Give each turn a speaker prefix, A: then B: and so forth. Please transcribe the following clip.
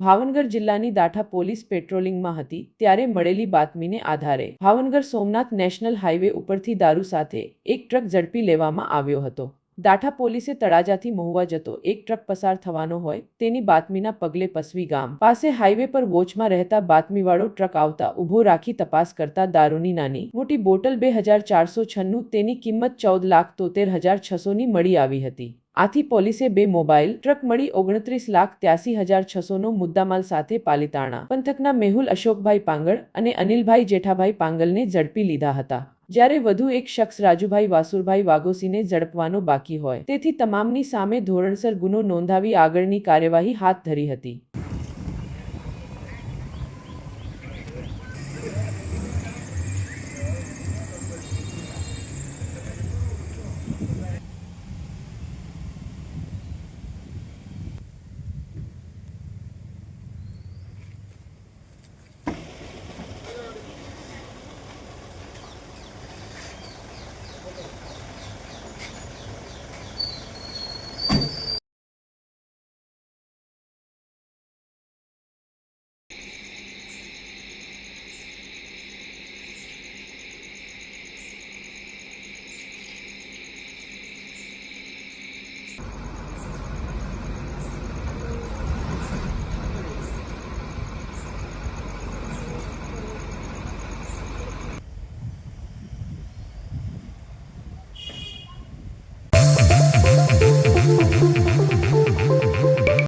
A: ભાવનગર જિલ્લાની દાઠા પોલીસ પેટ્રોલિંગમાં હતી ત્યારે મળેલી બાતમીને આધારે ભાવનગર સોમનાથ નેશનલ હાઈવે ઉપરથી દારૂ સાથે એક ટ્રક ઝડપી લેવામાં આવ્યો હતો। દાઠા પોલીસે તળાજાથી મહુવા જતો એક ટ્રક પસાર થવાનો હોય તેની બાતમીના પગલે પસવી ગામ પાસે હાઈવે પર વોચમાં રહેતા બાતમીવાળો ટ્રક આવતા ઊભો રાખી તપાસ કરતા દારૂની નાની મોટી બોટલ 2496 તેની કિંમત 14,73,600ની મળી આવી હતી। આથી પોલીસે 2 મોબાઈલ ટ્રક મળી 29,83,600નો મુદ્દામાલ સાથે પાલીતાણા પંથકના મેહુલ અશોકભાઈ પાંગળ અને અનિલભાઈ જેઠાભાઈ પાંગલને ઝડપી લીધા હતા। જ્યારે વધુ એક શખ્સ રાજુભાઈ વાસુરભાઈ વાગોસીને ઝડપવાનો બાકી હોય તેથી તમામની સામે ધોરણસર ગુનો નોંધાવી આગળની કાર્યવાહી હાથ ધરી હતી।